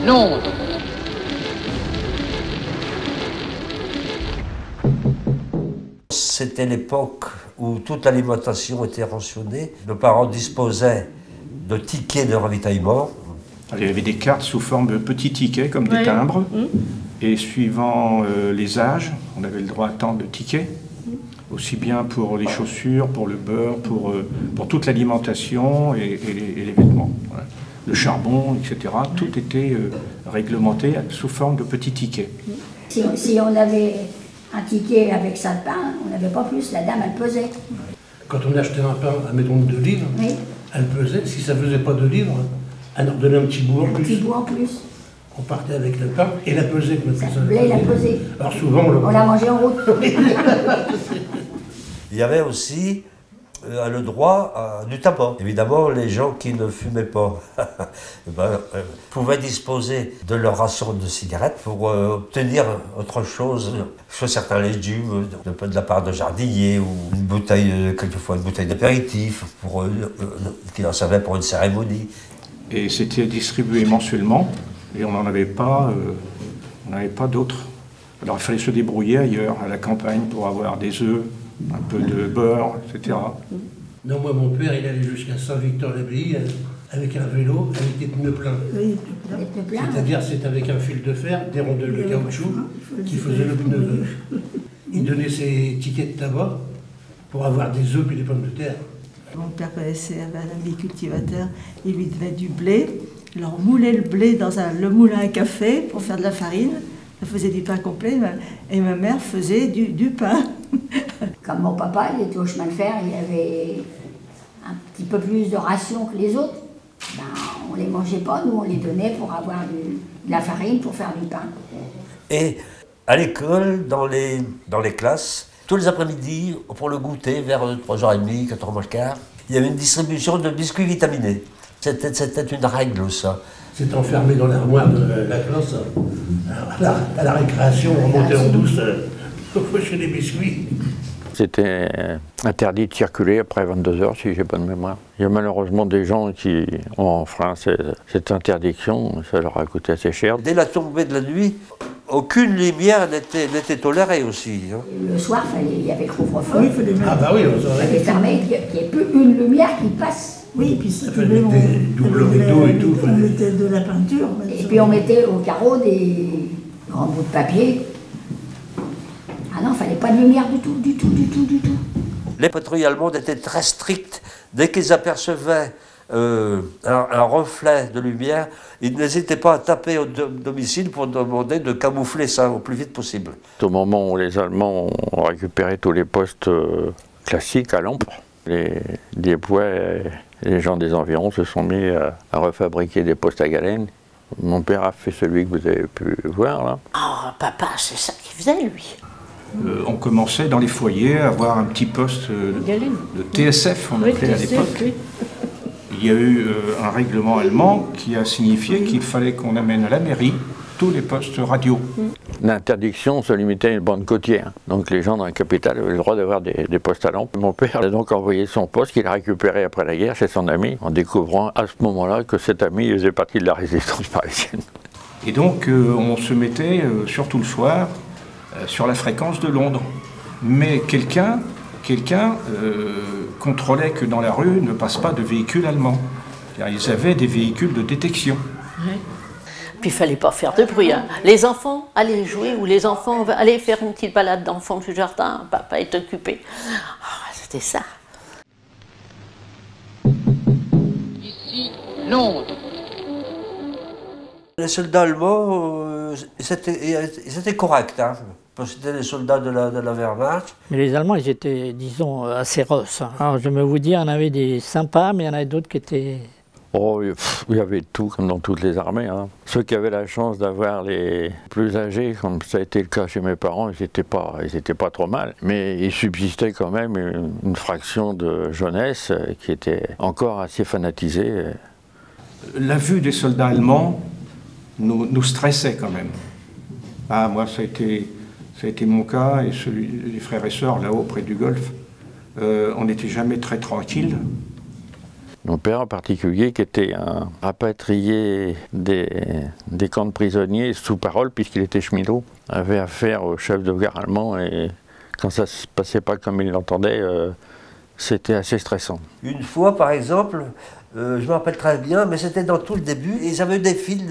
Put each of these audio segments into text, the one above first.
Londres. C'était l'époque où toute l'alimentation était rationnée. Nos parents disposaient de tickets de ravitaillement. Il y avait des cartes sous forme de petits tickets, comme des timbres. Et suivant les âges, on avait le droit à tant de tickets. Aussi bien pour les chaussures, pour le beurre, pour toute l'alimentation et les vêtements. Voilà. Le charbon, etc. Tout était réglementé sous forme de petits tickets. Si on avait un ticket avec ça de pain, on n'avait pas plus, la dame elle pesait. Quand on achetait un pain à mettons 2 livres, elle pesait, si ça ne faisait pas 2 livres, elle en redonnait un petit bout en plus. Un petit bout en plus. On partait avec le pain et la pesée. Ça plaît, la pesée. Alors souvent on l'a mangé en route. Il y avait aussi le droit à du tabac. Évidemment, les gens qui ne fumaient pas pouvaient disposer de leur ration de cigarettes pour obtenir autre chose, soit certains légumes de la part de jardiniers ou une bouteille, quelquefois une bouteille d'apéritif qui leur servait pour une cérémonie. Et c'était distribué mensuellement et on n'en avait pas, d'autres. Alors il fallait se débrouiller ailleurs, à la campagne, pour avoir des œufs, un peu de beurre, etc. Non, moi, mon père, il allait jusqu'à Saint-Victor-l'Abbaye avec un vélo, avec des pneus pleins. Oui, des pneus pleins. C'est-à-dire, c'est avec un fil de fer, des rondelles de caoutchouc qui faisaient le pneu. Il donnait ses tickets de tabac pour avoir des œufs et des pommes de terre. Mon père connaissait un ami cultivateur, il lui donnait du blé. Il leur moulait le blé dans le moulin à café pour faire de la farine. Elle faisait du pain complet et ma mère faisait du pain. Comme mon papa, il était au chemin de fer, il avait un petit peu plus de rations que les autres. Ben, on ne les mangeait pas, nous on les donnait pour avoir de la farine pour faire du pain. Et à l'école, dans les classes, tous les après-midi, pour le goûter, vers 3h30, 4h moins le quart, il y avait une distribution de biscuits vitaminés. C'était une règle, ça. C'est enfermé dans l'armoire de la classe. À la récréation, on montait en douce pour pocher des biscuits. C'était interdit de circuler après 22h, si j'ai pas de mémoire. Il y a malheureusement des gens qui ont enfreint cette interdiction, ça leur a coûté assez cher. Dès la tombée de la nuit, aucune lumière n'était tolérée aussi. Hein. Le soir, il y avait le couvre-feu. Oui, ah bah oui, on fallait fermer, qu'il n'y ait plus une lumière qui passe. Oui, et puis ça fallait mettre des doubles rideaux et tout. On mettait de la peinture. Et puis on mettait au carreau des grands bouts de papier. Ah non, il ne fallait pas de lumière du tout. Les patrouilles allemandes étaient très strictes. Dès qu'ils apercevaient un reflet de lumière, ils n'hésitaient pas à taper au domicile pour demander de camoufler ça au plus vite possible. Au moment où les Allemands ont récupéré tous les postes classiques à lampe, les Diepois et les gens des environs se sont mis à refabriquer des postes à galène. Mon père a fait celui que vous avez pu voir là. Oh, papa, c'est ça qu'il faisait, lui. On commençait dans les foyers à avoir un petit poste de TSF, on appelait à l'époque. Oui. Il y a eu un règlement allemand qui a signifié qu'il fallait qu'on amène à la mairie tous les postes radio. L'interdiction se limitait à une bande côtière. Donc les gens dans la capitale avaient le droit d'avoir des postes à lampe. Mon père a donc envoyé son poste qu'il a récupéré après la guerre chez son ami, en découvrant à ce moment-là que cet ami faisait partie de la résistance parisienne. Et donc on se mettait, surtout le soir, sur la fréquence de Londres. Mais quelqu'un contrôlait que dans la rue ne passe pas de véhicules allemands. Car ils avaient des véhicules de détection. Ouais. Puis il ne fallait pas faire de bruit. Hein. Les enfants allaient jouer ou les enfants allaient faire une petite balade dans le fond du jardin. Papa est occupé. Oh, c'était ça. Ici, Londres. Les soldats allemands, ils étaient corrects. Hein. C'était les soldats de la Wehrmacht. Mais les Allemands, ils étaient, disons, assez rosses. Alors, je me vous dis, il y en avait des sympas, mais il y en avait d'autres qui étaient... Oh, il y avait tout, comme dans toutes les armées. Hein. Ceux qui avaient la chance d'avoir les plus âgés, comme ça a été le cas chez mes parents, ils n'étaient pas trop mal. Mais il subsistait quand même une fraction de jeunesse qui était encore assez fanatisée. La vue des soldats allemands nous stressait quand même. Ah, moi, ça a été mon cas et celui des frères et sœurs là-haut, près du Golfe. On n'était jamais très tranquille. Mon père en particulier, qui était un rapatrié des camps de prisonniers sous parole, puisqu'il était cheminot, avait affaire au chef de gare allemand et quand ça ne se passait pas comme il l'entendait, c'était assez stressant. Une fois, par exemple, je me rappelle très bien, mais c'était dans tout le début, ils avaient eu des fils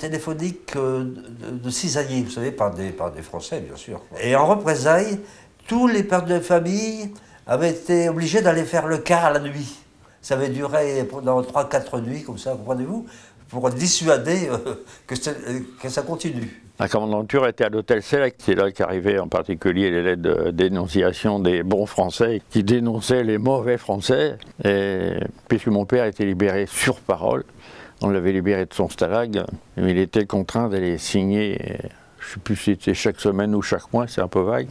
téléphoniques de cisaillés, vous savez, par des Français, bien sûr. Et en représailles, tous les pères de famille avaient été obligés d'aller faire le quart à la nuit. Ça avait duré pendant 3-4 nuits, comme ça, comprenez-vous, pour dissuader que ça continue. La commandanture était à l'hôtel Select, c'est là qu'arrivaient en particulier les lettres de dénonciation des bons Français qui dénonçaient les mauvais Français. Et puisque mon père était libéré sur parole, on l'avait libéré de son stalag, mais il était contraint d'aller signer, je ne sais plus si c'était chaque semaine ou chaque mois, c'est un peu vague.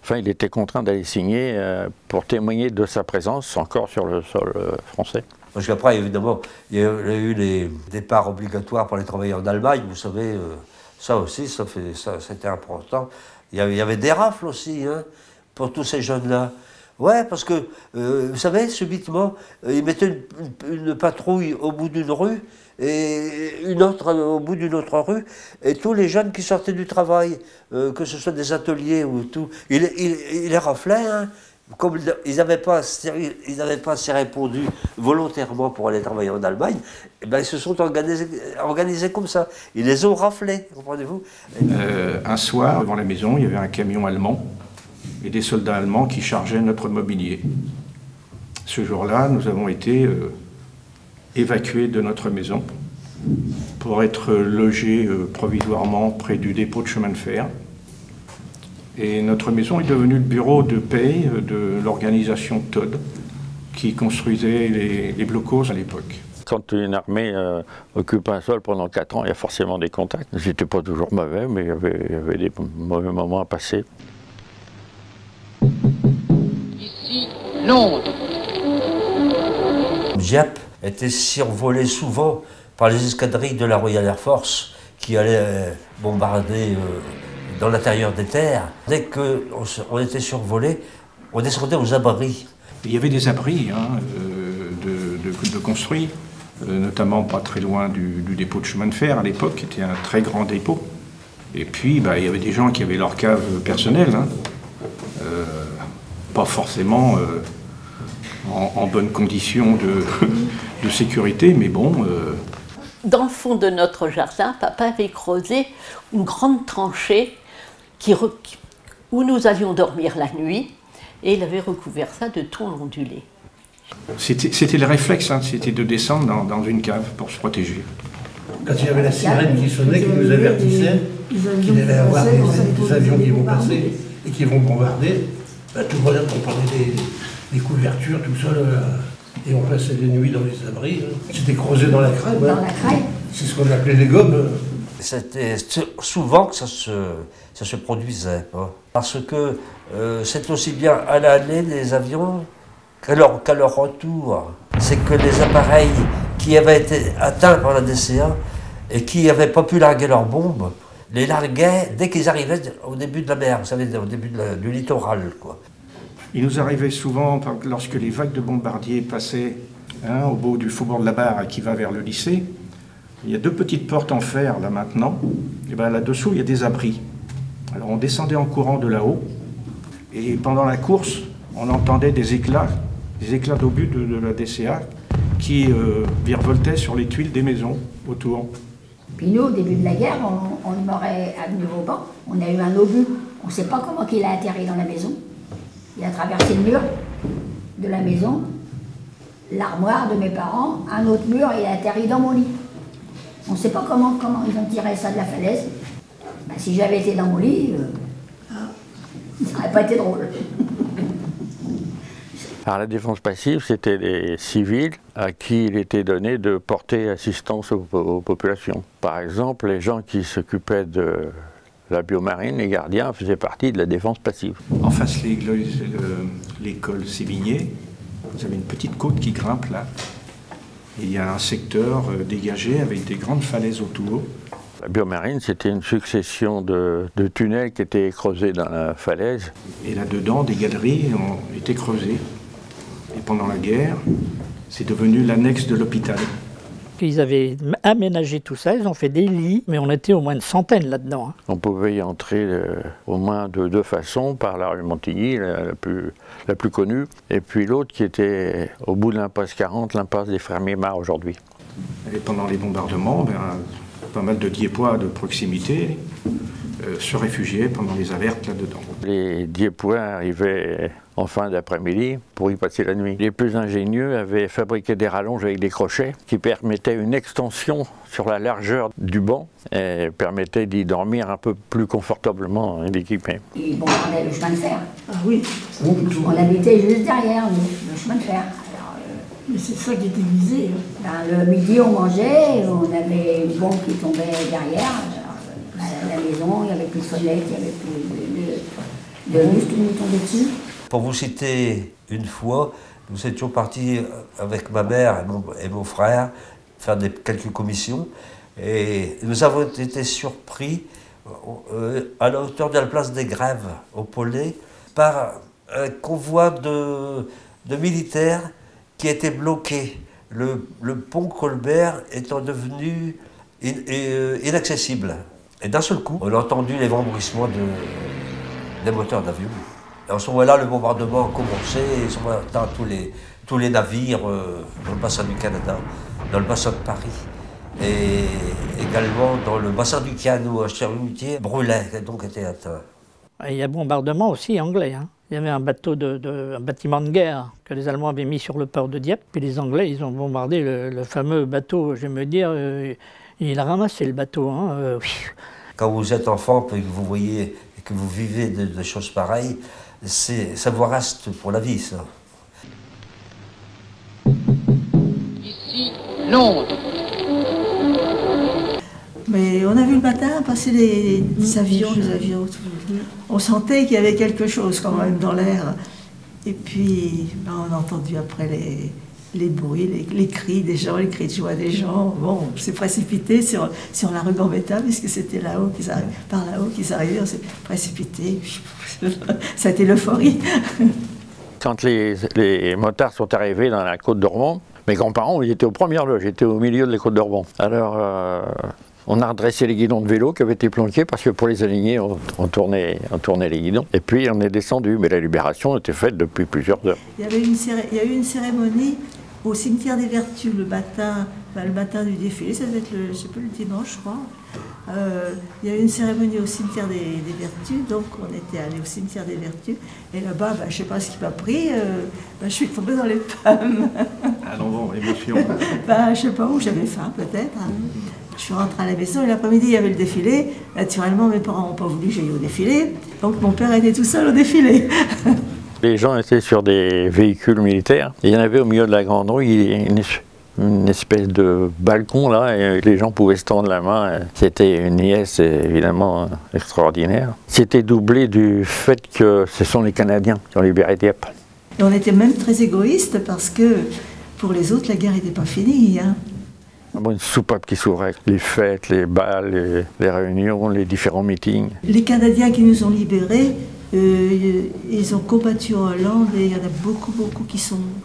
Enfin, il était contraint d'aller signer pour témoigner de sa présence encore sur le sol français. Parce qu'après, évidemment, il y a eu les départs obligatoires pour les travailleurs d'Allemagne, vous savez, ça aussi, c'était important. Il y avait des rafles aussi, hein, pour tous ces jeunes-là. Ouais, parce que, vous savez, subitement, ils mettaient une patrouille au bout d'une rue, et une autre au bout d'une autre rue, et tous les jeunes qui sortaient du travail, que ce soit des ateliers ou tout, ils les raflaient, hein. Comme ils n'avaient pas assez répondu volontairement pour aller travailler en Allemagne, eh ben, ils se sont organisés comme ça. Ils les ont raflés, comprenez-vous? Un soir, devant la maison, il y avait un camion allemand et des soldats allemands qui chargeaient notre mobilier. Ce jour-là, nous avons été évacués de notre maison pour être logés provisoirement près du dépôt de chemin de fer. Et notre maison est devenue le bureau de paie de l'organisation TOD, qui construisait les blocos à l'époque. Quand une armée occupe un sol pendant 4 ans, il y a forcément des contacts. C'était pas toujours mauvais, mais il y avait des mauvais moments à passer. Ici, Londres. Dieppe était survolé souvent par les escadrilles de la Royal Air Force qui allaient bombarder dans l'intérieur des terres. Dès qu'on était survolé, on descendait aux abris. Il y avait des abris de construits, notamment pas très loin du dépôt de chemin de fer à l'époque, qui était un très grand dépôt. Et puis il y avait des gens qui avaient leur cave personnelle, hein, pas forcément en bonnes conditions de sécurité, mais bon... Dans le fond de notre jardin, papa avait creusé une grande tranchée où nous allions dormir la nuit, et il avait recouvert ça de tôle ondulée. C'était le réflexe, hein, c'était de descendre dans une cave pour se protéger. Quand il y avait la sirène qui sonnait, qui nous avertissait qu'il allait y avoir des avions qui vont passer et qui vont bombarder, tout le monde on prenait des couvertures, tout ça, et on passait des nuits dans les abris. C'était creusé dans la craie. Dans la craie. C'est ce qu'on appelait les gobes. C'était souvent que ça se produisait, hein, parce que c'est aussi bien à l'aller des avions qu'à leur retour. C'est que les appareils qui avaient été atteints par la DCA et qui n'avaient pas pu larguer leurs bombes, les larguaient dès qu'ils arrivaient au début de la mer, vous savez, au début du littoral, quoi. Il nous arrivait souvent, lorsque les vagues de bombardiers passaient au bout du faubourg de la Barre qui va vers le lycée, il y a 2 petites portes en fer là maintenant, et bien là-dessous il y a des abris. Alors on descendait en courant de là-haut, et pendant la course, on entendait des éclats d'obus de la DCA qui virevoltaient sur les tuiles des maisons autour. Puis nous, au début de la guerre, on aurait à Vauban, on a eu un obus. On ne sait pas comment il a atterri dans la maison. Il a traversé le mur de la maison, l'armoire de mes parents, un autre mur, et il a atterri dans mon lit. On ne sait pas comment ils ont tiré ça de la falaise. Ben, si j'avais été dans mon lit, ça n'aurait pas été drôle. Alors la défense passive, c'était des civils à qui il était donné de porter assistance aux populations. Par exemple, les gens qui s'occupaient de la biomarine, les gardiens, faisaient partie de la défense passive. En face de l'école Sévigné, vous avez une petite côte qui grimpe là. Et il y a un secteur dégagé avec des grandes falaises autour. La biomarine, c'était une succession de tunnels qui étaient creusés dans la falaise. Et là-dedans, des galeries ont été creusées. Et pendant la guerre, C'est devenu l'annexe de l'hôpital. Ils avaient aménagé tout ça, ils ont fait des lits, mais on était au moins une centaine là-dedans. Hein. On pouvait y entrer au moins de deux façons, par la rue Montigny, la plus connue, et puis l'autre qui était au bout de l'impasse 40, l'impasse des Frères Mémard aujourd'hui. Et pendant les bombardements, pas mal de Diepois de proximité se réfugiaient pendant les alertes là-dedans. Les Diepois arrivaient en fin d'après-midi pour y passer la nuit. Les plus ingénieux avaient fabriqué des rallonges avec des crochets qui permettaient une extension sur la largeur du banc et permettaient d'y dormir un peu plus confortablement équipés. Ils bombardaient le chemin de fer. Ah oui. On habitait juste derrière, le chemin de fer. Mais c'est ça qui était visé. Le midi, on mangeait, on avait une bombe qui tombait derrière. À la maison, il n'y avait plus de fenêtres, il n'y avait plus de lustre qui nous tombait dessus. Pour vous citer une fois, nous étions partis avec ma mère et mon frère faire quelques commissions et nous avons été surpris à la hauteur de la place des Grèves, au Pollet, par un convoi de militaires qui était bloqué. Le pont Colbert étant devenu inaccessible. Et d'un seul coup, on a entendu les bruissements des moteurs d'avion. Et en ce moment-là, le bombardement a commencé, ils sont dans tous les navires dans le bassin du Canada, dans le bassin de Paris, et également dans le bassin du Canot, à Cherboutier, brûlait, et donc était atteint. Et il y a bombardement aussi anglais. Hein. Il y avait un bâtiment de guerre que les Allemands avaient mis sur le port de Dieppe, puis les Anglais, ils ont bombardé le fameux bateau. Je vais me dire, il a ramassé le bateau. Hein, Quand vous êtes enfant et que vous voyez et que vous vivez de choses pareilles, ça vous reste pour la vie, ça. Ici, Londres. Mais on a vu le matin passer les avions, On sentait qu'il y avait quelque chose quand même dans l'air. Et puis, on a entendu après les bruits, les cris des gens, les cris de joie des gens. Bon, on s'est précipité sur la rue Gambetta, puisque c'était par là-haut qu'ils arrivaient, on s'est précipité. Ça a été l'euphorie. Quand les motards sont arrivés dans la Côte d'Ormont, mes grands-parents, ils étaient aux premières loges, j'étais au milieu de la Côte d'Ormont. Alors, on a redressé les guidons de vélo qui avaient été planqués parce que pour les aligner, on tournait les guidons. Et puis on est descendu, mais la libération était faite depuis plusieurs heures. Il y a eu une cérémonie au cimetière des Vertus le matin du défilé, ça devait être le dimanche, je crois. Il y a eu une cérémonie au cimetière des Vertus, donc on était allé au cimetière des Vertus, et là-bas, je ne sais pas ce qui m'a pris, je suis tombée dans les pommes. Ah non, bon, émotion. Je ne sais pas où, j'avais faim peut-être. Je suis rentrée à la maison et l'après-midi, il y avait le défilé. Naturellement, mes parents n'ont pas voulu que j'aille au défilé, donc mon père était tout seul au défilé. Les gens étaient sur des véhicules militaires, et il y en avait au milieu de la grande rue, une espèce de balcon là, et les gens pouvaient se tendre la main. C'était une liesse évidemment extraordinaire. C'était doublé du fait que ce sont les Canadiens qui ont libéré Dieppe. Et on était même très égoïstes parce que pour les autres, la guerre n'était pas finie. Hein. Une soupape qui s'ouvrait, les fêtes, les balles, les réunions, les différents meetings. Les Canadiens qui nous ont libérés, ils ont combattu en Hollande et il y en a beaucoup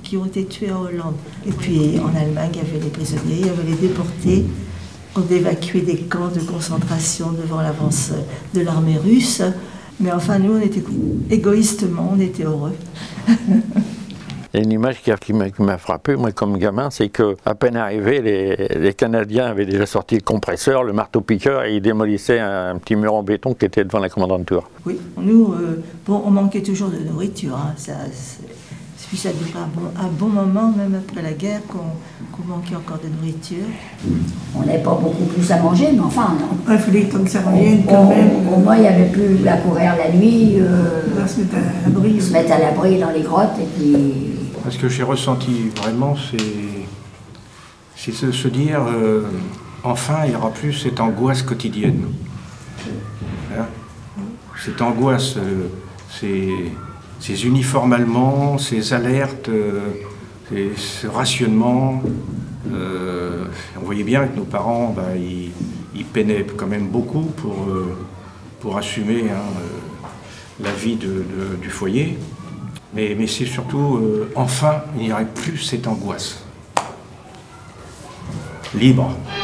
qui ont été tués en Hollande. Et puis en Allemagne, il y avait les prisonniers, il y avait les déportés. On évacuait des camps de concentration devant l'avance de l'armée russe. Mais enfin, nous, on était égoïstement, on était heureux. Et une image qui m'a frappé, moi, comme gamin, c'est qu'à peine arrivé, les Canadiens avaient déjà sorti le compresseur, le marteau-piqueur, et ils démolissaient un petit mur en béton qui était devant la commandanture. Oui, nous, on manquait toujours de nourriture. Hein. Puis ça durait un bon moment, même après la guerre, qu'on manquait encore de nourriture. On n'avait pas beaucoup plus à manger, mais enfin, non. Il fallait que ça revienne quand même. Au moins, il n'y avait plus à courir la nuit. Se mettre à l'abri dans les grottes et puis... Ce que j'ai ressenti vraiment, c'est se dire, enfin, il n'y aura plus cette angoisse quotidienne. Hein, cette angoisse, ces uniformes allemands, ces alertes, ce rationnement. On voyait bien que nos parents, ils peinaient quand même beaucoup pour assumer la vie du foyer. Mais c'est surtout, enfin, il n'y aurait plus cette angoisse. libre.